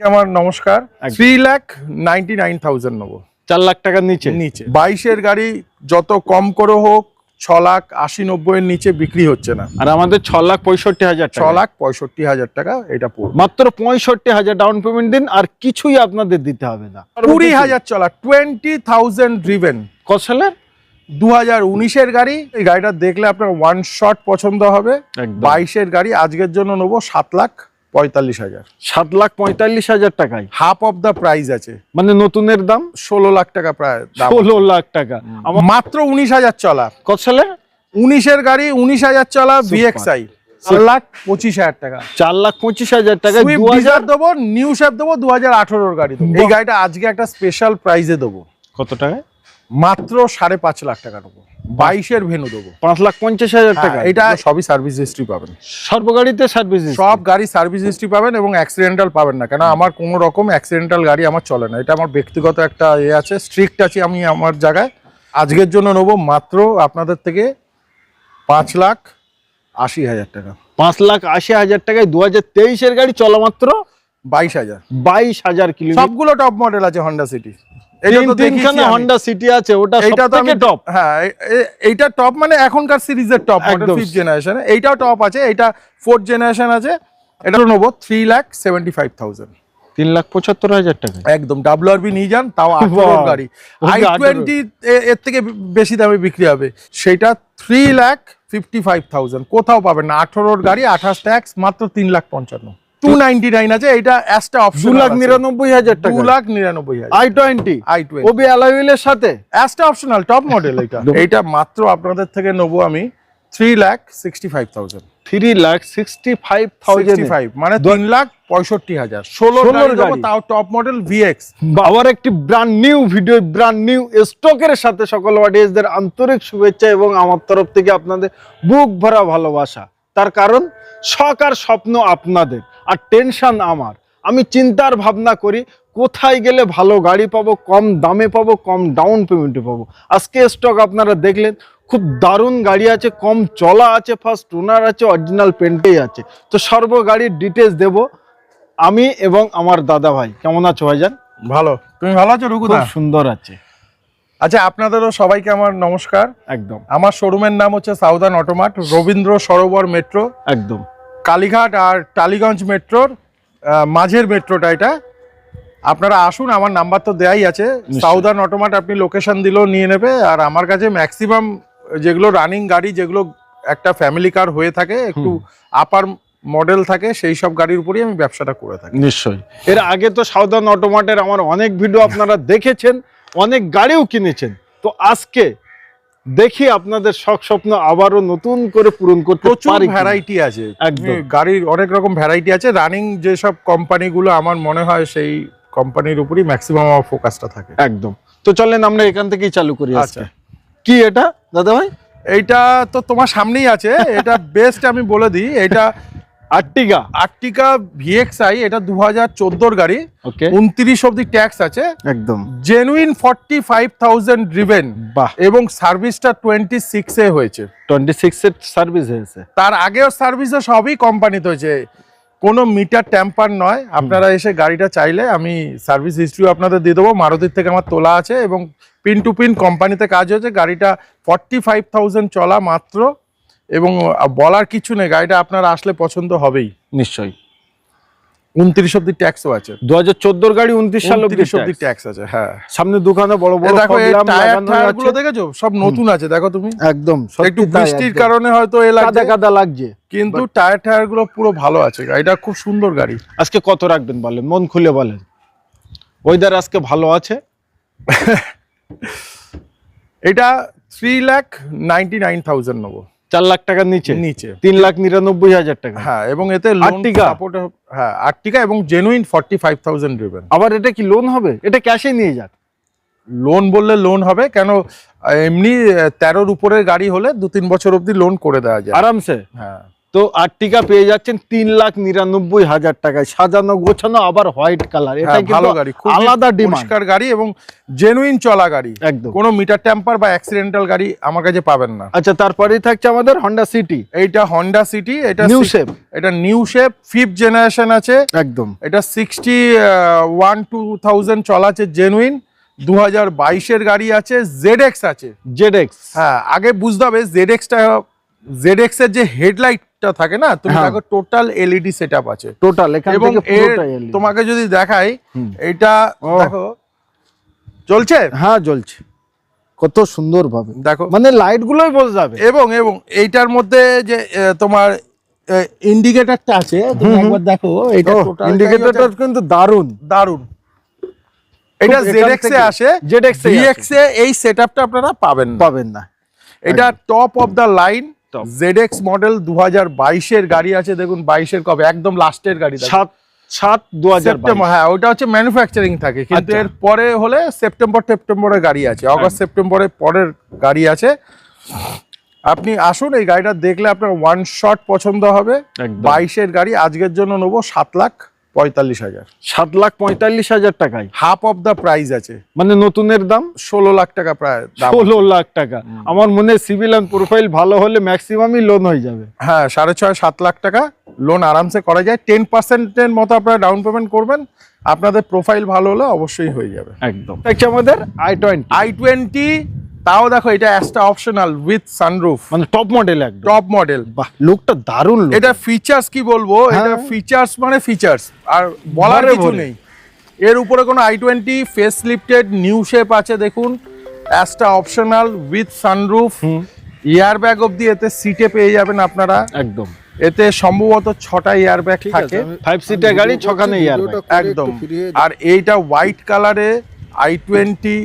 আমার নমস্কার। 3,99,000 নেবো, 4 লাখ টাকার নিচে। 22-এর গাড়ি যত কম করে হোক 6,80-90 এর নিচে বিক্রি হচ্ছে না। আর আমাদের 6,65,000 টাকা, 6,65,000 টাকা এটা পড়বে। মাত্র 65,000 ডাউন পেমেন্ট দিন, আর কিছুই আপনাদের দিতে হবে না। 20,000 চলা, 20,000 ড্রিভেন, কত সালের? 2019-এর গাড়ি। এই গাড়িটা দেখলে আপনার ওয়ান শট পছন্দ হবে। একদম। 22-এর গাড়ি আজকের জন্য নেবো 7,45,000। 7,45,000 টাকায় হাফ অফ দ্য প্রাইস আছে, মানে নতুনের দাম 16 লাখ টাকা প্রায় দাম। 16 লাখ টাকা। মাত্র 19,000 চলা, কত সালে? 19-এর গাড়ি, 19,000 চলা VXI, 4,25,000 টাকা। 4,25,000 টাকায় সুইফট ডিজায়ার দেবো, নিউ শেপ দেবো, 2018-র গাড়ি দেবো। এই গাড়িটা আজকে একটা স্পেশাল প্রাইজে দেবো, কত টাকায়? মাত্র 5.5 লাখ টাকা দেবো। 22-এর ভেনু দেবো 5,50,000 টাকা। এটা সবই সার্ভিস হিস্ট্রি পাবেন, সর্বগাড়িতে সার্ভিস, সব গাড়ি সার্ভিস হিস্ট্রি পাবেন এবং অ্যাক্সিডেন্টাল পাবেন না। কেন আমার কোনো রকম অ্যাক্সিডেন্টাল গাড়ি আমার চলে না, এটা আমার ব্যক্তিগত একটা আছে, স্ট্রিক্ট আছে আমি আমার জায়গায়। আজকের জন্য নেবো মাত্র আপনাদের থেকে 5,80,000 টাকা। 5,80,000 টাকায় 2023-এর গাড়ি চলা মাত্র 22,000। 22,000 কিলোমিটার। সবগুলো টপ মডেল আছে হন্ডা সিটি। তিনখানা হন্ডা সিটি আছে, ওটা এইটা তো সবথেকে টপ। হ্যাঁ, এইটা টপ মানে এখনকার সিরিজের টপ মডেল, 5th জেনারেশন। এইটাও টপ আছে, এইটা 4th জেনারেশন আছে। এটা নেবো 3,75,000, 3,75,000 টাকা। একদম WRV নিয়ে যান, তাও 18 গাড়ি। i20 এর থেকে বেশি দামে বিক্রি হবে, সেটা 3,55,000, কোথাও পাবেন না। 18 গাড়ি, 28 ট্যাক্স, মাত্র 3,55,000। 299 আছে, এটা অ্যাস্টা অপশন 2,99,000 টাকা। 2,99,000 i20 ওবি অ্যালয় হুইলের সাথে, অ্যাস্টা অপশনাল টপ মডেল। এটা এইটা মাত্র আপনাদের থেকে নেবো আমি 3,65,000। 3,65,000, মানে 3,65,000। 16 গাড়ি, তাও টপ মডেল VX। আবার একটি brand new video, brand new স্টকের সাথে সকল অডিয়েন্সদের আন্তরিক শুভেচ্ছা এবং আমার তরফ থেকে আপনাদের বুক ভরা ভালোবাসা। তার কারণ শখ আর স্বপ্ন আপনাদের, আর টেনশন আমার। আমি চিন্তার ভাবনা করি কোথায় গেলে ভালো গাড়ি পাবো, কম দামে পাবো, কম ডাউন পেমেন্টে পাবো। আজকে স্টক আপনারা দেখলেন, খুব দারুণ গাড়ি আছে, কম চলা আছে, ফার্স্ট ওনার আছে, অরিজিনাল পেন্টেই আছে। তো সর্ব গাড়ির ডিটেলস দেব আমি এবং আমার দাদা ভাই। কেমন আছো ভাইজান? ভালো, তুমি ভালো আছো রঘুদা? খুব সুন্দর আছে। আচ্ছা, আপনাদেরও সবাইকে আমার নমস্কার। একদম। আমার শোরুমের নাম হচ্ছে southern Automart, Rabindra Sarobar metro, একদম কালীঘাট আর টালিগঞ্জ মেট্রোর মাঝের মেট্রোটা এটা। আপনারা আসুন, আমার নাম্বার তো দেয়াই আছে। সাউদার্ন অটোমার্ট আপনি লোকেশন দিলেও নিয়ে নেবে। আর আমার কাছে ম্যাক্সিমাম যেগুলো রানিং গাড়ি, যেগুলো একটা ফ্যামিলি কার হয়ে থাকে, একটু আপার মডেল থাকে, সেই সব গাড়ির উপরই আমি ব্যবসাটা করে থাকি। নিশ্চয়ই। এর আগে তো সাউদার্ন অটোমার্টের আমার অনেক ভিডিও আপনারা দেখেছেন, অনেক গাড়িও কিনেছেন। তো আজকে দেখি আপনাদের শখ স্বপ্ন আবারও নতুন করে পূরণ করতে পারি। প্রচুর ভ্যারাইটি আছে, গাড়ির অনেক রকম ভ্যারাইটি আছে। রানিং যেসব কোম্পানিগুলো আমার মনে হয় সেই কোম্পানির উপরই ম্যাক্সিমাম আমার ফোকাসটা থাকে। একদম। তো চলেন আমরা এখান থেকেই চালু করি। আচ্ছা, কি এটা দাদা ভাই? এইটা তো তোমার সামনেই আছে, এটা বেস্ট আমি বলে দিই। এটা আর্টিকা VXI, এটা 2014-র গাড়ি। 29 অবধি ট্যাক্স আছে, একদম জেনুইন 45,000 ড্রিভেন, এবং সার্ভিসটা 26-এ হয়েছে। 26-এর সার্ভিস হয়েছে, তার আগেও সার্ভিসও সবই কোম্পানিতে হয়েছে, কোনো মিটার ট্যাম্পার নয়। আপনারা এসে গাড়িটা চাইলে আমি সার্ভিস হিস্ট্রিও আপনাদের দিয়ে দেবো। মারুতির থেকে আমার তোলা আছে এবং পিন টু পিন কোম্পানিতে কাজ হয়েছে। গাড়িটা 45,000 চলা মাত্র, এবং বলার কিছু নেই, গাড়িটা আপনারা আসলে পছন্দ হবেই নিশ্চয়ই। 29 অবধি ট্যাক্সও আছে। 2014-র গাড়ি 29 সাল অবধি ট্যাক্স আছে। হ্যাঁ, সামনে দোকানে বড় বড় দেখো টায়ারগুলো দেখেছো, সব নতুন আছে। দেখো তুমি, একদম একটু বৃষ্টির কারণে হয়তো কাদা লাগছে, কিন্তু টায়ারগুলো পুরো ভালো আছে। গাড়িটা খুব সুন্দর গাড়ি। আজকে কত রাখবেন বলেন, মন খুলে বলেন। ওয়েদার আজকে ভালো আছে। এটা 3,99,000 নেবো, 4 লাখ টাকার নিচে। 3,99,000 টাকা। হ্যাঁ, এবং এতে লোন সাপোর্ট। হ্যাঁ, আর্টিকা এবং জেনুইন 45,000 ড্রিভেন। আবার এটা কি লোন হবে? এটা ক্যাশে নিয়ে যান। লোন বললে লোন হবে কেন, এমনি 13-র উপরের গাড়ি হলে 2-3 বছর অবধি লোন করে দেওয়া যায় আরামসে। হ্যাঁ, তো তো আর্টিকা পেয়ে যাচ্ছেন 3,99,000 টাকায়, সাজানো গোছানো, আবার হোয়াইট কালার। এটা হ্যাঁ, ভালো কিন্তু গাড়ি, খুব আলাদা ডিমান্ড, পরিষ্কার গাড়ি এবং জেনুইন চলা গাড়ি, একদম। কোনো মিটার টেম্পার বা অ্যাক্সিডেন্টাল গাড়ি আমার কাছে পাবেন না। আচ্ছা, তারপরেই থাকছে আমাদের হন্ডা সিটি। এইটা হন্ডা সিটি, এটা নিউ শেপ, এটা নিউ শেপ 5th জেনারেশন আছে একদম। এটা 61-2000 চলা আছে, জেনুইন 2022-এর গাড়ি আছে, ZX আছে। ZX, হ্যাঁ, আগে বুঝতে হবে ZX এর যে হেডলাইটটা থাকে না, তুমি দেখো টোটাল এলইডি সেটআপ আছে টোটাল এখান এবং থেকে পুরোটাই LED। তোমাকে যদি দেখাই এটা দেখো চলছে, হ্যাঁ জ্বলছে কত সুন্দর ভাবে, দেখো মানে লাইট গুলোই বোঝা যাবে। এবং এইটার মধ্যে যে তোমার ইন্ডিকেটরটা আছে, তুমি একবার দেখো, এটা টোটাল ইন্ডিকেটরটা কিন্তু দারুন দারুন। এটা ZX এ আসে, ZX এ VX এ এই সেটআপটা আপনারা পাবেন না। এটা top of the line ZX model 2022-এর গাড়ি আছে, দেখুন 22-এর কবে, একদম লাস্টের গাড়ি, 7/2022। হ্যাঁ, ওটা হচ্ছে ম্যানুফ্যাকচারিং থাকে, কিন্তু এর পরে হলে সেপ্টেম্বরের গাড়ি আছে, অগস্ট সেপ্টেম্বরের পরের গাড়ি আছে। আপনি আসুন, এই গাড়িটা দেখলে আপনার ওয়ান শট পছন্দ হবে। 22-এর গাড়ি, আজকের জন্য নেবো 7,45,000। 7,45,000 টাকায় হাফ অফ দা প্রাইস আছে, মানে নতুনের দাম 16 লাখ টাকা প্রায় দাম। 16 লাখ টাকা। আমার মনে হয় সিভিল এন্ড প্রোফাইল ভালো হলে ম্যাক্সিমামই লোন হয়ে যাবে। হ্যাঁ, 6.5-7 লাখ টাকা লোন আরামসে করা যায়। 10%-এর মতো আপনারা ডাউন পেমেন্ট করবেন, আপনাদের প্রোফাইল ভালো হলে অবশ্যই হয়ে যাবে। একদম। দেখছি আমাদের i20, তাও দেখো এটা একটা অপশনাল উইথ সানরুফ, মানে টপ মডেল, একদম টপ মডেল। বাহ, লুকটা দারুণ। এটা ফিচার্স কি বলবো, এটা ফিচার্স মানে ফিচার্স, আর বলার কিছু নেই। এর উপরে কোনো i20 face lifted new shape আছে, দেখুন একটা optional with sunroof, air bag অবধি এতে সিটে পেয়ে যাবেন আপনারা, একদম। এতে সম্ভবত 6টা এয়ার ব্যাগ থাকে, 5 সিটের গাড়ি, 6খানে এয়ার ব্যাগ, একদম। আর এইটা হোয়াইট কালারে i20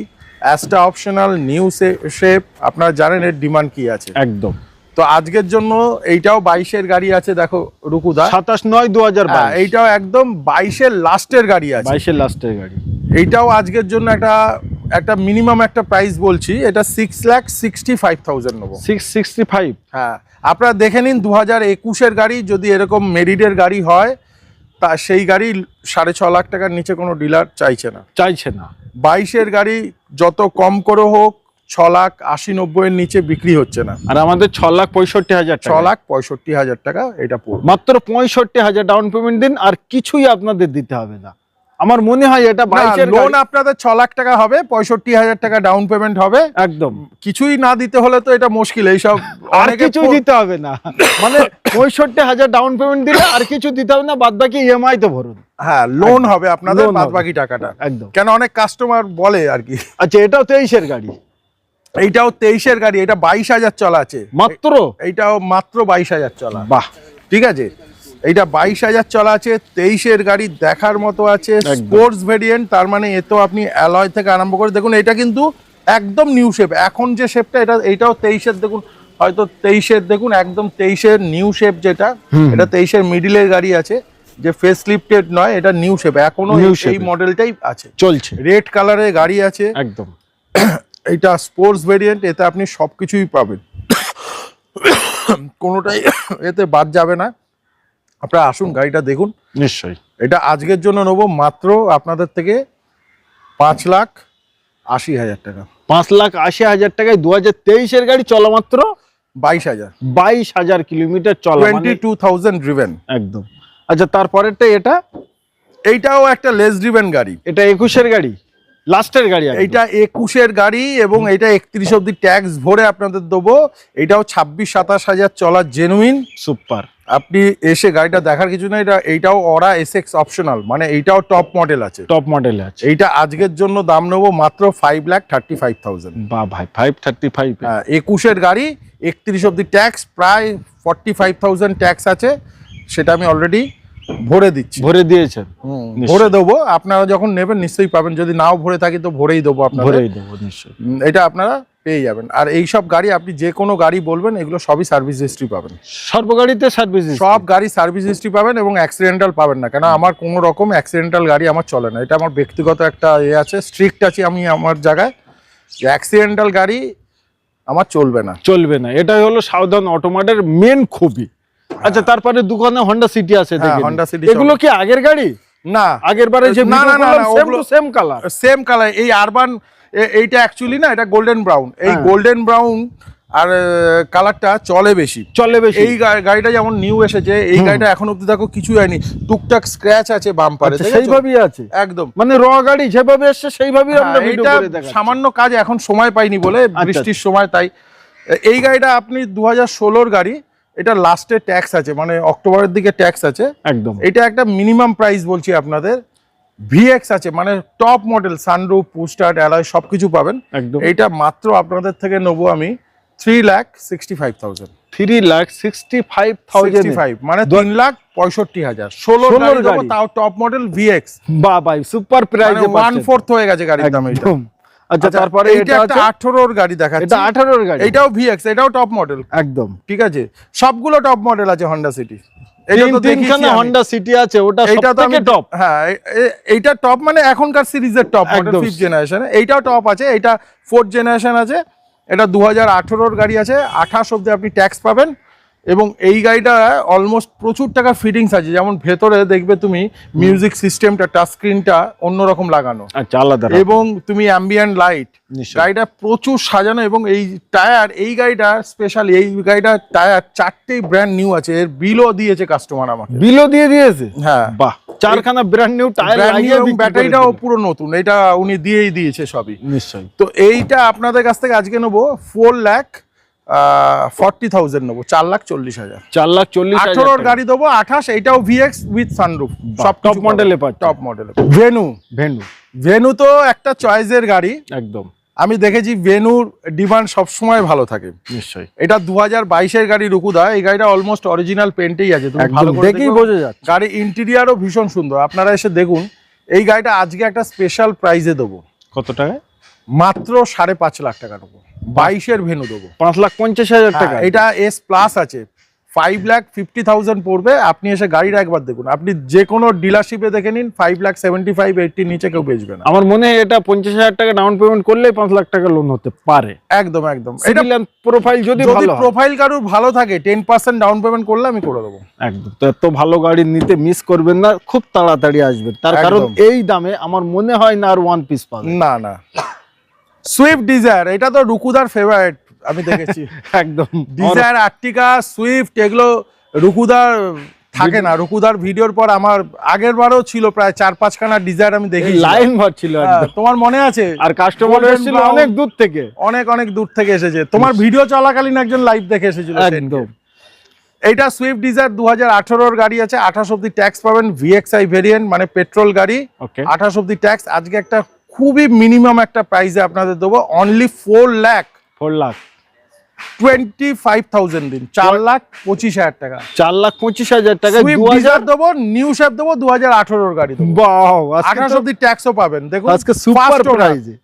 একটা অপশনাল নিউ শেপ, আপনারা জানেন এর ডিমান্ড কি আছে, একদম। তো আজকের জন্য এইটাও 22-এর গাড়ি আছে, দেখো রুকুদা, 27/9/2022। এইটাও একদম 22-এর লাস্টের গাড়ি আছে, 22-এর লাস্টের গাড়ি। এইটাও আজকের জন্য একটা মিনিমাম একটা প্রাইস বলছি, এটা 6,65,000 নেবো। 665? হ্যাঁ, আপনারা দেখে নিন 2021-এর গাড়ি, যদি এরকম মেরিটের গাড়ি হয় তা সেই গাড়ি 6.5 লাখ টাকার নিচে কোনো ডিলার চাইছে না। 22-এর গাড়ি যত কম করে হোক 6,80,90-এর নিচে বিক্রি হচ্ছে না। আর আমাদের 6,65,000 টাকা, 6,65,000 টাকা এটা পড়বে। মাত্র 65,000 ডাউন পেমেন্ট দিন, আর কিছুই আপনাদের দিতে হবে না। আমার মনে হয় এটা 22-এর লোন আপনাদের 6 লাখ টাকা হবে, 65,000 টাকা ডাউন পেমেন্ট হবে, একদম। কিছুই না দিতে হলে তো এটা মুশকিল, এইসব আর কিছু দিতে হবে না, মানে 65,000 ডাউন পেমেন্ট দিলে আর কিছু দিতে হবে না, বাদ বাকি ইএমআই তো ভরুন। হ্যাঁ, লোন হবে আপনাদের বাদ বাকি টাকাটা, একদম। কেন অনেক কাস্টমার বলে আর কি। আচ্ছা, এটাও 23-এর গাড়ি? এইটাও 23-এর গাড়ি, এটা 22,000 চলা আছে মাত্র, এইটাও মাত্র 22,000 চলা। বাহ, ঠিক আছে, এইটা 22,000 চলা আছে, 23-এর গাড়ি দেখার মতো আছে, স্পোর্টস ভেরিয়েন্ট, তার মানে এতো আপনি অ্যালয় থেকে আরম্ভ করে দেখুন, এটা কিন্তু একদম নিউ শেপ, এখন যে শেপটা এইটাও 23-এর, দেখুন হয়তো 23-এর, দেখুন একদম 23-এর নিউ শেপ, যেটা এটা 23-এর মিডিলের গাড়ি আছে, যে ফেস লিফটেড নয়, এটা নিউ শেপ, এখনো এই মডেলটাই আছে, চলছে, রেড কালারের গাড়ি আছে, একদম। এটা স্পোর্টস ভেরিয়েন্ট, এতে আপনি সবকিছুই পাবেন, কোনোটাই এতে বাদ যাবে না। আপনারা আসুন, গাড়িটা দেখুন। নিশ্চয়ই। এটা আজকের জন্য নেবো মাত্র আপনাদের থেকে 5,80,000 টাকা। 5,80,000 টাকায় 2023-এর গাড়ি, চলা মাত্র 22,000 কিলোমিটার চলা, 22,000 ড্রিভেন, একদম। আচ্ছা, তারপরেরটা এইটাও একটা লেস ড্রিভেন গাড়ি, এটা 21-এর গাড়ি, লাস্টের গাড়ি, এইটা 21-এর গাড়ি, এবং এটা 31 অব্দি ট্যাক্স ভরে আপনাদের দেবো। এটাও 26-27 চলা, জেনুইন সুপার। আপনি এসে গাড়িটা দেখার কিছু না, এইটাও অরা SX অপশনাল, মানে এইটাও টপ মডেল আছে, টপ মডেল আছে। এইটা আজকের জন্য দাম নেবো মাত্র 5,35,000। বাহ ভাই, 535? হ্যাঁ, 21-এর গাড়ি, 31 অব্দি ট্যাক্স, প্রায় 45,000 ট্যাক্স আছে, সেটা আমি অলরেডি ভরে দিচ্ছি। ভরে দিয়েছেন? ভরে দেবো, আপনারা যখন নেবেন নিশ্চয়ই পাবেন, যদি নাও ভরে থাকি তো ভরেই দেবো আপনারা, ভরেই দেবো নিশ্চয়ই, এটা আপনারা পেয়ে যাবেন। আর এই সব গাড়ি আপনি যে কোনো গাড়ি বলবেন, এগুলো সবই সার্ভিস হিস্ট্রি পাবেন, সর্বগাড়িতে সার্ভিস, সব গাড়ি সার্ভিস হিস্ট্রি পাবেন, এবং অ্যাক্সিডেন্টাল পাবেন না, কেন আমার কোনো রকম অ্যাক্সিডেন্টাল গাড়ি আমার চলে না, এটা আমার ব্যক্তিগত একটা আছে, স্ট্রিক্ট আছি আমি আমার জায়গায়, যে অ্যাক্সিডেন্টাল গাড়ি আমার চলবে না। এটাই হলো সাবধান অটোমার্টের মেন খুবই। আচ্ছা, তারপরে দোকানে হন্ডা সিটি আছে হ্যাঁ, দেখি। Honda City এগুলো কি আগের গাড়ি? না, আগের বারে যে না, না, না, না, সেম ওগুলো to same colour. Same colour. এই আরবান এইটা অ্যাকচুয়ালি না, এটা গোল্ডেন ব্রাউন। এই হ্যাঁ। গোল্ডেন ব্রাউন আর কালারটা চলে বেশি। চলে বেশি। এই গাড়িটা যেমন নিউ এসেছে, এই গাড়িটা এখন অব্দি দেখো কিছু হয়নি, টুকটাক স্ক্র্যাচ আছে বাম্পারে, আচ্ছা, সেইভাবেই আছে একদম। মানে র গাড়ি যেভাবে এসছে সেইভাবেই আমরা হ্যাঁ, ভিডিও এটা করে দেখাচ্ছি। সামান্য কাজ এখন সময় পাইনি বলে, বৃষ্টির সময়, তাই। এই গাড়িটা আপনি 2016 গাড়ি, এটা লাস্টে ট্যাক্স আছে, মানে অক্টোবরের দিকে ট্যাক্স আছে একদম। এটা একটা মিনিমাম প্রাইস বলছি আপনাদের। ভিএক্স আছে, মানে টপ মডেল, সানরুফ, পুশস্টার্ট, অ্যালয় সবকিছু পাবেন। একদম। এইটা মাত্র আপনাদের থেকে নেবো আমি 3,65,000। 3,65,000 মানে 3,65,000। 16 গাড়ি দেবো, তাও টপ মডেল ভিএক্স। বাহ ভাই, সুপার প্রাইসে পাচ্ছেন। 1/4 হয়ে গেছে গাড়ির দাম এটা। আচ্ছা, তারপরে এটা একটা 18 গাড়ি দেখাচ্ছি। এটা 18 গাড়ি। এটাও ভিএক্স, এটাও টপ মডেল একদম। ঠিক আছে, সবগুলো টপ মডেল আছে হন্ডা সিটি। এটা তো তিনখানা হন্ডা সিটি আছে, ওটা এইটা তো সবথেকে টপ। হ্যাঁ, এইটা টপ, মানে এখনকার সিরিজের টপ মডেল, 5th জেনারেশন। এইটাও টপ আছে, এটা 4th জেনারেশন আছে। এটা 2018 গাড়ি আছে, 28 অব্দি আপনি ট্যাক্স পাবেন। এবং এই গাড়িটা অলমোস্ট প্রচুর টাকা ফিটিংস আছে, যেমন ভেতরে দেখবে তুমি মিউজিক সিস্টেমটা, টাচ স্ক্রিনটা অন্যরকম লাগানো, আচ্ছা, আলাদা। এবং তুমি অ্যাম্বিয়েন্ট লাইট, গাড়িটা প্রচুর সাজানো। এবং এই টায়ার, এই গাড়িটা স্পেশালি, এই গাড়িটার টায়ার 4টেই ব্র্যান্ড নিউ আছে। এর বিলও দিয়েছে কাস্টমার আমাকে। বিলও দিয়ে দিয়েছে? হ্যাঁ, বাহ, 4খানা ব্র্যান্ড নিউ টায়ার লাগিয়ে, এবং ব্যাটারিটাও পুরো নতুন, এটা উনি দিয়েই দিয়েছে সবই। নিশ্চয়ই। তো এইটা আপনাদের কাছ থেকে আজকে নেবো 4,40,000 নেবো, 4,40,000। 4,40,000 18 গাড়ি দেবো, 28। এইটাও ভিএক্স উইথ সানরুফ, সব টপ মডেলে পাচ্ছেন। টপ মডেলে। ভেনু তো একটা চয়েসের গাড়ি, একদম। আমি দেখেছি ভেনুর ডিমান্ড সবসময় ভালো থাকে। নিশ্চয়ই। এটা 2022-এর গাড়ি রুকুদা। এই গাড়িটা অলমোস্ট অরিজিনাল পেন্টেই আছে, তুমি ভালো করে দেখেই বোঝা যাচ্ছে। গাড়ি ইন্টেরিয়ারও ভীষণ সুন্দর, আপনারা এসে দেখুন। এই গাড়িটা আজকে একটা স্পেশাল প্রাইজে দেবো। কত টাকা? মাত্র 5.5 লাখ টাকা নেবো। 22-এর ভেনু দেবো 5,50,000 টাকা। এটা এস প্লাস আছে, 5,50,000 পড়বে। আপনি এসে গাড়িটা একবার দেখুন, আপনি যে কোনো ডিলারশিপে দেখে নিন, 5,75,80 নিচে কেউ বেচবে না। আমার মনে হয় এটা 50,000 টাকা ডাউন পেমেন্ট করলে 5 লাখ টাকা লোন হতে পারে। একদম একদম। এটা প্রোফাইল যদি ভালো হয়, প্রোফাইল কারোর ভালো থাকে, 10% ডাউন পেমেন্ট করলে আমি করে দেবো। একদম। তো এত ভালো গাড়ি নিতে মিস করবেন না, খুব তাড়াতাড়ি আসবেন। তার কারণ এই দামে আমার মনে হয় না আর ওয়ান পিস পাবেন। না না, সুইফট ডিজায়ার, এটা তো রুকুদার ফেভারিট, আমি দেখেছি। একদম। ডিজায়ার, আর্টিকা, সুইফট, এগুলো রুকুদার থাকে না। রুকুদার ভিডিওর পর আমার আগের বারও ছিল প্রায় 4-5 খানা ডিজায়ার আমি দেখি, লাইন ভর ছিল। তোমার মনে আছে? আর কাস্টমার এসেছিল অনেক দূর থেকে, অনেক দূর থেকে এসেছে। তোমার ভিডিও চলাকালীন একজন লাইভ দেখে এসেছিল। একদম। এইটা সুইফট ডিজায়ার 2018-এর গাড়ি আছে, 28 অব্দি ট্যাক্স পাবেন। ভিএক্সআই ভেরিয়েন্ট, মানে পেট্রোল গাড়ি, 28 অব্দি ট্যাক্স। আজকে একটা খুবই মিনিমাম একটা প্রাইসে আপনাদের দেবো, অনলি 4,25,000 দিন, 4,25,000 টাকা। 4,25,000 টাকা দেবো। নিউ শেপ দেবো, 2018-এর গাড়ি দেবো। 28 অব্দি ট্যাক্সও পাবেন। দেখুন আজকে সুপার প্রাইসে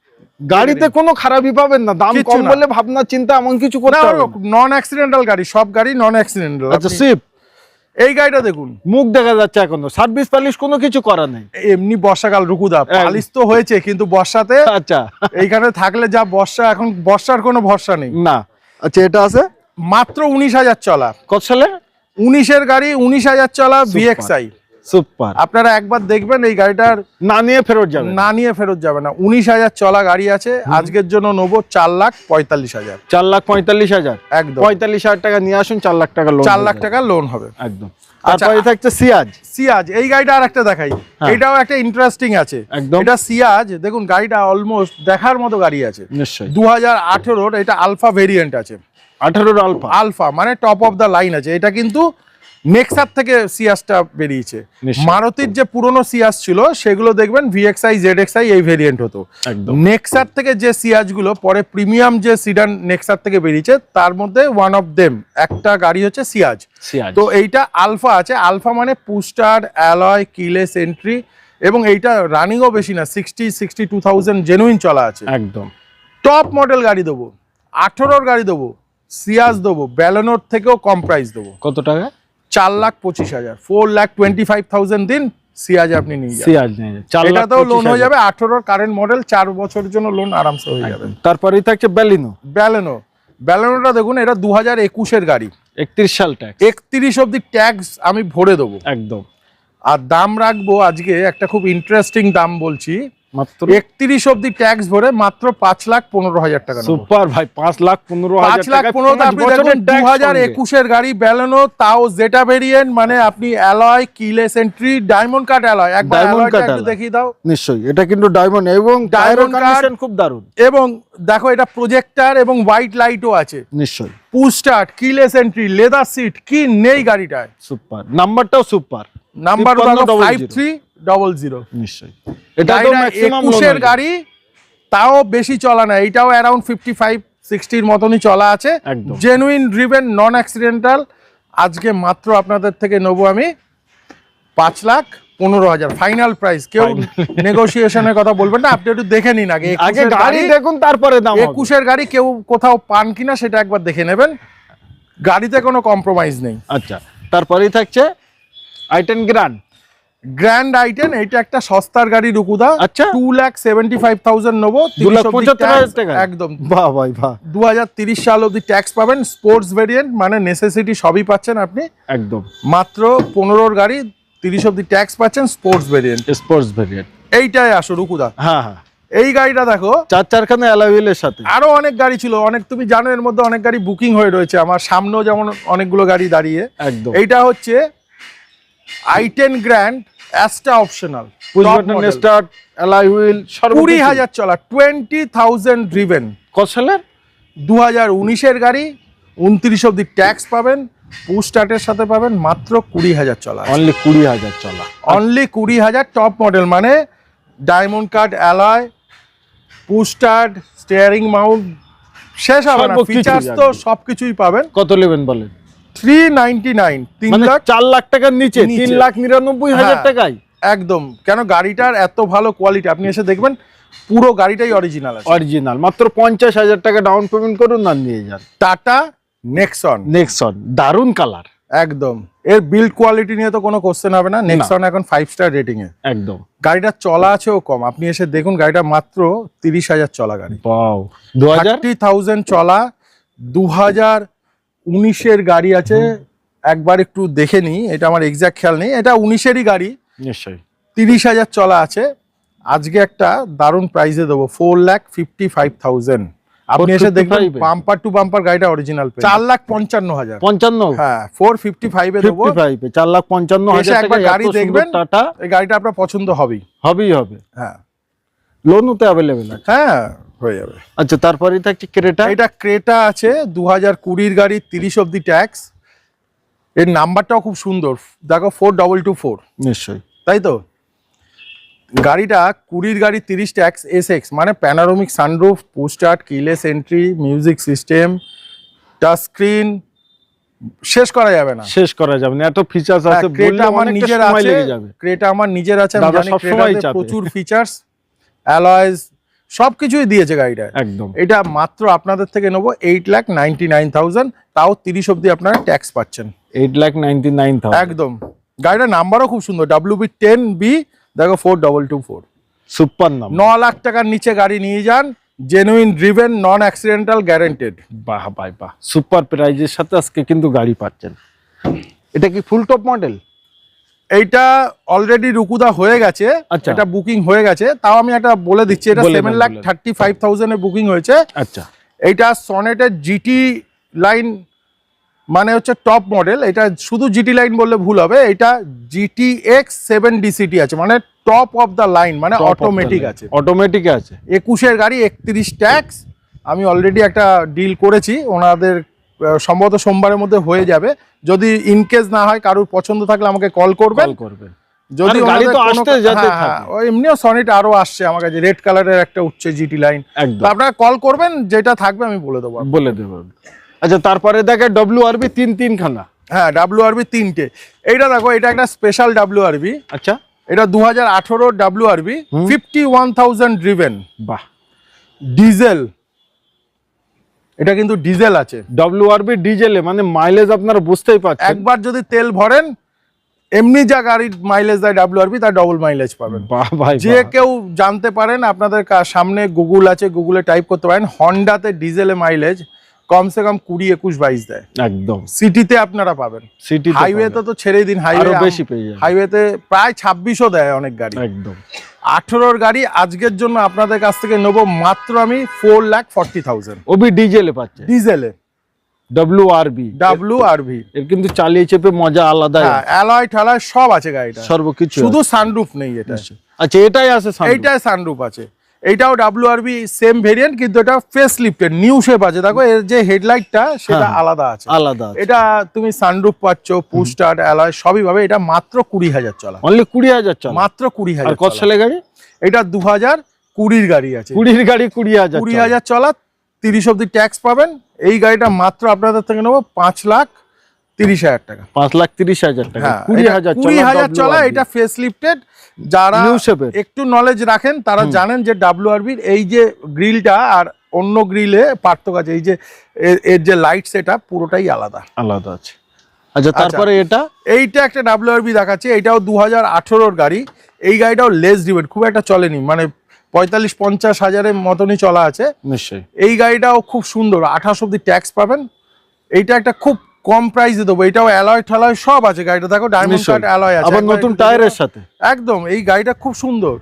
গাড়িতে কোনো খারাপই পাবেন না। দাম কম বলে ভাবনা চিন্তা এমন কিছু করতে হবে না। নন অ্যাক্সিডেন্টাল গাড়ি, সব গাড়ি নন অ্যাক্সিডেন্টাল। আচ্ছা, সুইফট, এই গাড়িটা দেখুন, মুখ দেখা যাচ্ছে এখনো, সার্ভিস পালিশ কোনো কিছু করা নেই। এমনি বর্ষাকাল রুকুদা, পালিশ তো হয়েছে, কিন্তু বর্ষাতে আচ্ছা এইখানে থাকলে যা বর্ষা, এখন বর্ষার কোনো ভরসা নেই না। আচ্ছা, এটা আছে মাত্র 19,000 চলা। কত সালে? 19-এর গাড়ি, 19,000 চলা, ভিএক্সআই। সুপার। আপনারা একবার দেখবেন এই গাড়িটার, না নিয়ে ফেরত যাবে, না নিয়ে ফেরত যাবে না। 19,000 চলা গাড়ি আছে, আজকের জন্য নেবো 4,45,000। 4,45,000 একদম। 45,000 টাকা নিয়ে আসুন, 4 লাখ টাকা লোন, 4 লাখ টাকা লোন হবে একদম। তারপরে থাকছে সিয়াজ। এই গাড়িটা আর একটা দেখাই, এটাও একটা ইন্টারেস্টিং আছে। এটা সিয়াজ, দেখুন গাড়িটা অলমোস্ট দেখার মতো গাড়ি আছে। নিশ্চয়ই। 2018-এর, এটা আলফা ভেরিয়েন্ট আছে। 18-এর আলফা মানে টপ অফ দা লাইন আছে। এটা কিন্তু নেক্সার থেকে সিয়াসটা বেরিয়েছে। মারুতির যে পুরনো সিয়াস ছিল সেগুলো দেখবেন ভিএক্সআই, জেডএক্সআই এই ভেরিয়েন্ট হতো। নেক্সার থেকে যে সিয়াস গুলো পরে প্রিমিয়াম যে সিডান নেক্সার থেকে বেরিয়েছে, তার মধ্যে ওয়ান অফ দেম একটা গাড়ি হচ্ছে সিয়াজ। তো এইটা আলফা আছে। আলফা মানে পুস্টার, অ্যালয়, কিলেস এন্ট্রি, এবং এইটা রানিংও বেশি না, 62,000 জেনুইন চলা আছে। একদম টপ মডেল গাড়ি দেবো, 18-এর গাড়ি দেবো, সিয়াজ দেবো, ব্যালেনোর থেকেও কম প্রাইস দেবো। কত টাকা? 4,25,000, 4,25,000 দিন, সিয়াজ আপনি নিয়ে যাবেন। সিয়াজ নিয়ে যাবেন, এটাতেও লোন হয়ে যাবে। 18-এর কারেন্ট মডেল, 4 বছরের জন্য লোন আরামসে হয়ে যাবে। তারপরেই থাকছে ব্যালেনো। ব্যালেনোটা দেখুন, এটা 2021-এর গাড়ি, 31 সাল ট্যাক্স 31 অব্দি ট্যাক্স আমি ভরে দেবো। একদম। আর দাম রাখবো আজকে একটা খুব ইন্টারেস্টিং দাম বলছি, মাত্র 31 অব্দি ট্যাক্স ভরে মাত্র 5,15,000 টাকা। সুপার ভাই, 5,15,000 টাকা। 5,15,000 আপনি দেখুন 2021-এর গাড়ি ব্যালেনো, তাও জেটা ভেরিয়েন্ট, মানে আপনি alloy, keyless entry, diamond cut alloy. একবার Diamond cut অ্যালয়টা একটু alloy। দেখিয়ে দাও। নিশ্চয়ই, এটা কিন্তু ডায়মন্ড এবং Diamond কন্ডিশন cut। খুব দারুণ। এবং দেখো এটা প্রজেক্টর এবং হোয়াইট লাইটও আছে, নিশ্চয়ই push start, keyless entry, leather seat, কি নেই গাড়িটায়। সুপার, নাম্বারটাও সুপার, নাম্বার 5300। 5300। নিশ্চয়ই, এটা তো ম্যাক্সিমাম 21-এর গাড়ি, তাও বেশি চলা না, এটাও অ্যারাউন্ড 55-60 মতনই চলা আছে, একদম। জেনুইন ড্রিভেন, নন অ্যাক্সিডেন্টাল। আজকে মাত্র আপনাদের থেকে নেবো আমি 5,15,000 ফাইনাল প্রাইস। কেউ নেগোসিয়েশনের কথা বলবেন না, আপনি একটু দেখে নিন আগে। আগে গাড়ি দেখুন, তারপরে দাম হবে। 21-এর গাড়ি কেউ কোথাও পান কিনা সেটা একবার দেখে নেবেন, গাড়িতে কোনো কম্প্রোমাইজ নেই। আচ্ছা, তারপরেই থাকছে i10 গ্র্যান্ড i10, এটা একটা সস্তার গাড়ি রুকুদা। আচ্ছা। 2,75,000 নেবো, 2,75,000 টাকা। একদম। বাহ ভাই বাহ, 2030 সাল অবধি ট্যাক্স পাবেন। স্পোর্টস ভেরিয়েন্ট, মানে নেসেসিটি সবই পাচ্ছেন আপনি। একদম মাত্র 15-র গাড়ি 30 অবধি ট্যাক্স পাচ্ছেন, স্পোর্টস ভেরিয়েন্ট। স্পোর্টস ভেরিয়েন্ট, এইটাই আসো রুকুদা। হ্যাঁ হ্যাঁ। এই গাড়িটা দেখো, চারখানা অ্যালয় হুইলের সাথে। আরো অনেক গাড়ি ছিল, অনেক, তুমি জানো এর মধ্যে অনেক গাড়ি বুকিং হয়ে রয়েছে, আমার সামনেও যেমন অনেকগুলো গাড়ি দাঁড়িয়ে। একদম। এইটা হচ্ছে i10 grand, Astra optional, push button start, alloy wheel, 20,000 চলা, 20,000 ড্রিভেন। কত সালের? 2019-এর গাড়ি, 29 অব্দি ট্যাক্স পাবেন, পুশ স্টার্টের সাথে পাবেন, মাত্র 20,000 চলা, অনলি 20,000 চলা, অনলি 20,000। টপ মডেল, মানে diamond cut, alloy, push start, steering Mount, শেষ হবে না, সর্বকিছুই ফিচার্স তো একদম। সবকিছুই পাবেন। কত নেবেন বলেন? 399, 3 মানে লাখ 4 লাখ টাকার নিচে, নিচে। 3,99,000 হ্যাঁ। টাকায় একদম। কেন গাড়িটার এত ভালো কোয়ালিটি, আপনি এসে দেখবেন পুরো গাড়িটাই অরিজিনাল আছে। অরিজিনাল। মাত্র 50,000 টাকা ডাউন পেমেন্ট করুন আর নিয়ে যান। টাটা নেক্সন, নেক্সন, দারুন কালার। একদম। এর বিল্ড কোয়ালিটি নিয়ে তো কোনো কোশ্চেন হবে না। নেক্সন এখন 5 স্টার রেটিং এ। একদম। গাড়িটা চলা আছেও কম, আপনি এসে দেখুন গাড়িটা মাত্র 30,000 চলা গাড়ি। ওয়াও, 2000 30,000 চলা, 2019-এর গাড়ি আছে। একবার একটু দেখে নিই, এটা আমার এক্সাক্ট খেয়াল নেই, এটা 19-এরই গাড়ি, নিশ্চয়ই 30,000 চলা আছে। আজকে একটা দারুণ প্রাইসে দেবো, 4,55,000। আপনি এসে দেখবেন 455 বাম্পার টু বাম্পার গাড়িটা অরিজিনাল, 4,55,000। 55 হ্যাঁ, 455 এ দেবো। 55 এ 4,55,000 এসে টাকা একবার গাড়ি দেখবেন, টাটা এই গাড়িটা আপনার পছন্দ হবেই। হবেই হবে। হ্যাঁ লোনও তো অ্যাভেলেবেল আছে। হ্যাঁ, হয়ে যাবে। আচ্ছা, তারপরেই থাকছে ক্রেটা। এটা ক্রেটা আছে, 2020-র গাড়ি, 30 অব্দি ট্যাক্স। এর নাম্বারটাও খুব সুন্দর, দেখো 4224, নিশ্চয়ই তাই তো? গাড়িটা 20-র গাড়ি, 30 ট্যাক্স, SX, মানে panoramic sunroof, push start, keyless entry, music system, touch screen, শেষ করা যাবে না। শেষ করা যাবে না, এত ফিচার্স আছে। ক্রেটা আমার অনেকটা নিজের সময় আছে, লেগে যাবে। ক্রেটা আমার নিজের আছে, আমি দাদা জানি সবসময় ক্রেটাতে চাপে। প্রচুর ফিচার্স, অ্যালয়েজ সবকিছুই দিয়েছে গাড়িটা। একদম। এটা মাত্র আপনাদের থেকে নেবো 8,99,000, তাও 30 অব্দি আপনারা ট্যাক্স পাচ্ছেন। 8,99,000 একদম। গাড়িটার নাম্বারও খুব সুন্দর, WB10B, দেখো 4224। সুপার নাম। 9 লাখ টাকার নিচে গাড়ি নিয়ে যান, জেনুইন ড্রিভেন, নন অ্যাক্সিডেন্টাল, গ্যারান্টেড। বাহ বাহ বাহ, সুপার প্রাইজের সাথে আজকে কিন্তু গাড়ি পাচ্ছেন। এটা কি ফুল টপ মডেল? এইটা অলরেডি রুকুদা হয়ে গেছে, আচ্ছা। এটা বুকিং হয়ে গেছে, তাও আমি একটা বলে দিচ্ছি, এটা বলে দেন, 7,35,000 এ বুকিং হয়েছে। আচ্ছা। এইটা সনেটের জিটি লাইন, মানে হচ্ছে টপ মডেল। এটা শুধু জিটি লাইন বললে ভুল হবে, এটা GTX 7DCT আছে, মানে টপ অফ দ্য লাইন, মানে অটোমেটিক আছে। অটোমেটিক আছে। 21-এর গাড়ি, 31 ট্যাক্স। আমি অলরেডি একটা ডিল করেছি ওনাদের, সম্ভবত সোমবারের মধ্যে হয়ে যাবে। যদি ইনকেস না হয়, কারোর পছন্দ থাকলে আমাকে কল করবেন। যদি আর গাড়ি ওনাদের তো কোনো- আসতে যেতে হ্যাঁ, হ্যাঁ, থাকে। ওই এমনিও সনিট আরো আসছে আমার কাছে, রেড কালারের একটা উঠছে জিটি লাইন। একদম। তো আপনারা কল করবেন, যেটা থাকবে আমি বলে দেবো। বলে দেব। আচ্ছা, তারপরে দেখে WRB 3 খানা। হ্যাঁ, WRB 3টে। এইটা দেখো, এটা একটা স্পেশাল WRB। আচ্ছা। এটা 2018 WRB, 51,000 ড্রিভেন, বাহ। ডিজেল। এটা কিন্তু ডিজেল আছে। WRB ডিজেলে, মানে মাইলেজ আপনারা বুঝতেই পারছেন। একবার যদি তেল ভরেন, এমনি যা গাড়ির মাইলেজ দেয় WRB, তার ডবল মাইলেজ পাবেন। বাহ ভাই, যে কেউ জানতে পারেন, আপনাদের সামনে গুগল আছে, গুগলে টাইপ করতে পারেন হন্ডাতে ডিজেলে মাইলেজ কমসে কম 20-21-22 দেয়। একদম সিটিতে আপনারা পাবেন, সিটি হাইওয়েতে তো ছেড়েই দিন, আরো বেশি পেয়ে যাবে। হাইওয়েতে প্রায় 26ও দেয় অনেক গাড়ি। একদম 18 গাড়ি আজকের জন্য আপনাদের কাছ থেকে নেবো মাত্র আমি 4,40,000 ওবি ডিজেলে পাচ্ছে, ডিজেলে WRV WRV। এর কিন্তু চালিয়ে চেপে মজা আলাদা, হ্যাঁ অ্যালয় ঠালয় সব আছে গাড়িটা, সর্বকিছু, শুধু সানরুফ নেই এটা। আচ্ছা এটাই আছে sunroof? এইটাই সানরুফ আছে, এইটাও WRV সেম ভেরিয়েন্ট, কিন্তু এটা ফেস লিফটেড নিউ শেপ আছে। দেখো এর যে হেডলাইটটা সেটা আলাদা আছে, আলাদা আছে। এটা তুমি সানরুফ পাচ্ছ, পুশ স্টার্ট, অ্যালয় সবই পাবে। এটা মাত্র 20,000 চলা, অনলি 20,000 চলা, মাত্র 20,000। আর কত সালে গাড়ি? এটা 2020 গাড়ি আছে, 20 গাড়ি 20,000 20,000 চলা, 30 অব্দি ট্যাক্স পাবেন। এই গাড়িটা মাত্র আপনাদের থেকে নেবো 5,30,000 টাকা। 5,30,000 টাকা, হ্যাঁ, 20,000 চলা, এটা ফেস লিফটেড। যারা New shape এর। একটু নলেজ রাখেন তারা জানেন যে WRV এই যে গ্রিলটা আর অন্য গ্রিলে পার্থক্য আছে, এই যে এর যে লাইট সেটআপ পুরোটাই আলাদা আলাদা আছে। আচ্ছা তারপরে এটা, এইটা একটা WRV দেখাচ্ছে, এটাও 2018 গাড়ি। এই গাড়িটাও লেস ড্রিভেন, খুব একটা চলেনি, মানে 45-50 হাজারের মতনই চলা আছে নিশ্চয়ই। এই গাড়িটাও খুব সুন্দর, 28 অব্দি ট্যাক্স পাবেন। এইটা একটা খুব কম প্রাইসে দেবো, এটাও অ্যালয় ঠালয় সব আছে গাড়িটা। দেখো ডায়মন্ড কাট অ্যালয় আছে, আবার নতুন টায়ারের সাথে, একদম। এই গাড়িটা খুব সুন্দর,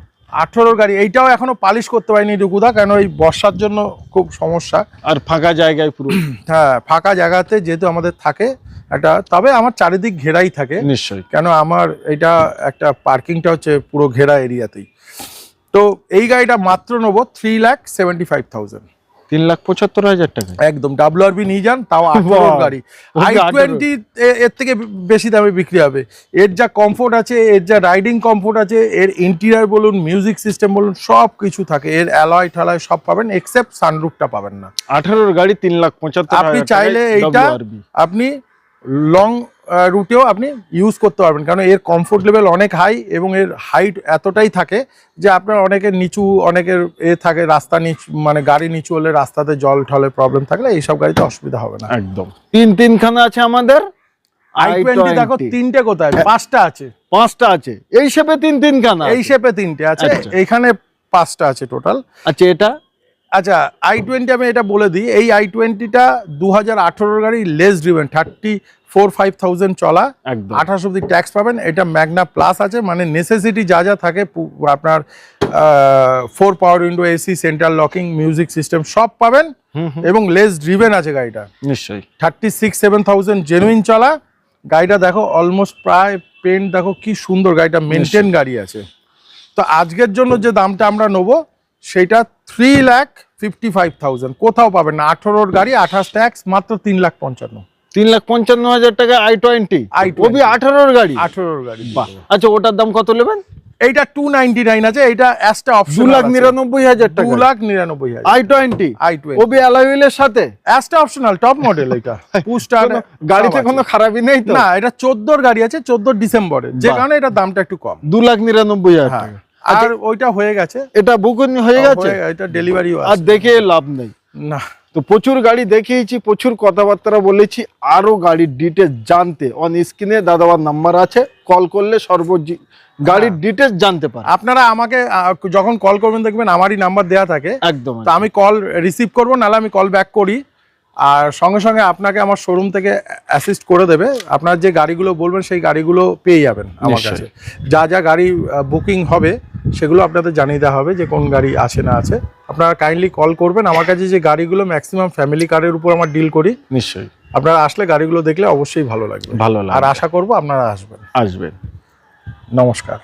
18 গাড়ি। এইটাও এখনো পালিশ করতে পারিনি ডুকুদা, কেন এই বর্ষার জন্য খুব সমস্যা। আর ফাঁকা জায়গায় পুরো, হ্যাঁ ফাঁকা জায়গাতে যেহেতু আমাদের থাকে একটা, তবে আমার চারিদিক ঘেরাই থাকে নিশ্চয়ই, কেন আমার এটা একটা পার্কিংটা হচ্ছে পুরো ঘেরা এরিয়াতেই। তো এই গাড়িটা মাত্র নেবো 3,75,000, 3,75,000 টাকা। একদম। WRV নিয়ে যান, তাও 18 গাড়ি। i20 এর থেকে বেশি দামে বিক্রি হবে। এর যা কমফোর্ট আছে, এর যা রাইডিং কমফোর্ট আছে, এর ইন্টেরিয়র বলুন, মিউজিক সিস্টেম বলুন, সব কিছু থাকে। এর অ্যালয় ঠালয় সব পাবেন, এক্সেপ্ট সানরুফটা পাবেন না। 18 গাড়ি 3,75,000। আপনি চাইলে এইটা আপনি লং রুটেও আপনি ইউজ করতে পারবেন, কারণ এর কমফোর্ট লেভেল অনেক হাই এবং এর হাইট এতটাই থাকে যে আপনার অনেকের নিচু, অনেকের থাকে রাস্তা নিচু, মানে গাড়ি নিচু হলে রাস্তাতে জল ঠলে প্রবলেম থাকলে এইসব গাড়িতে অসুবিধা হবে না। একদম। তিনখানা আছে আমাদের i20। দেখো তিনটে কোথায়, 5টা আছে, 5টা আছে এই শেপে, তিনখানা এই শেপে 3টে আছে, এইখানে 5টা আছে টোটাল। আচ্ছা এটা, আচ্ছা i20 আমি এটা বলে দিই, এই i20টা 2018 গাড়ি, লেস ড্রিভেন, 34,000-35,000 চলা, একদম 28 অব্দি ট্যাক্স পাবেন। এটা ম্যাগনা প্লাস আছে, মানে নেসেসিটি যা যা থাকে আপনার 4 পাওয়ার window, AC, central locking, music system সব পাবেন, এবং লেস ড্রিভেন আছে গাড়িটা। নিশ্চয়ই 36,000-37,000 জেনুইন চলা গাড়িটা। দেখো অলমোস্ট প্রায় পেন্ট, দেখো কি সুন্দর গাড়িটা, মেনটেন গাড়ি আছে। তো আজকের জন্য যে দামটা আমরা নেবো সেটা 3,55,000, কোথাও পাবেন না। 18 গাড়ি, 28 ট্যাক্স, মাত্র 3,55,000। 3,55,000 টাকা i20, ওবি 18 গাড়ি, 18 গাড়ি। আচ্ছা ওটার দাম কত নেবেন? এইটা 299 আছে, এইটা অ্যাসটা অপশন 2,99,000 টাকা, 2,99,000 i20 ওবি অ্যালয় হুইলের সাথে, অ্যাসটা অপশনাল, টপ মডেল। এটা পুস্টার গাড়িতে কোনো খারাপই নেই তো? না, এটা 14 গাড়ি আছে, 14 ডিসেম্বরে, যে কারণে এটা দামটা একটু কম, 2,99,000 টাকা। আর ওইটা হয়ে গেছে, এটা বুকিং হয়ে গেছে, এটা ডেলিভারি আর দেখে লাভ নেই না। তো প্রচুর গাড়ি দেখিয়েছি, প্রচুর কথাবার্তা বলেছি, আরো গাড়ির ডিটেলস জানতে অন স্ক্রিনে দাদাবার নাম্বার আছে, কল করলে গাড়ির ডিটেলস জানতে পারে। আপনারা আমাকে যখন কল করবেন দেখবেন আমারই নাম্বার দেওয়া থাকে, একদম। তো আমি কল রিসিভ করবো, নাহলে আমি কল ব্যাক করি, আর সঙ্গে সঙ্গে আপনাকে আমার শোরুম থেকে অ্যাসিস্ট করে দেবে। আপনার যে গাড়িগুলো বলবেন সেই গাড়িগুলো পেয়ে যাবেন আমার কাছে। যা যা গাড়ি বুকিং হবে সেগুলো আপনাদের জানিয়ে দেওয়া হবে যে কোন গাড়ি আছে না আছে। আপনারা কাইন্ডলি কল করবেন। আমার কাছে যে গাড়িগুলো ম্যাক্সিমাম ফ্যামিলি কারের উপর আমার ডিল করি, নিশ্চয়ই আপনারা আসলে গাড়িগুলো দেখলে অবশ্যই ভালো লাগবে, ভালো লাগবে, আর আশা করবো আপনারা আসবেন। আসবেন। নমস্কার।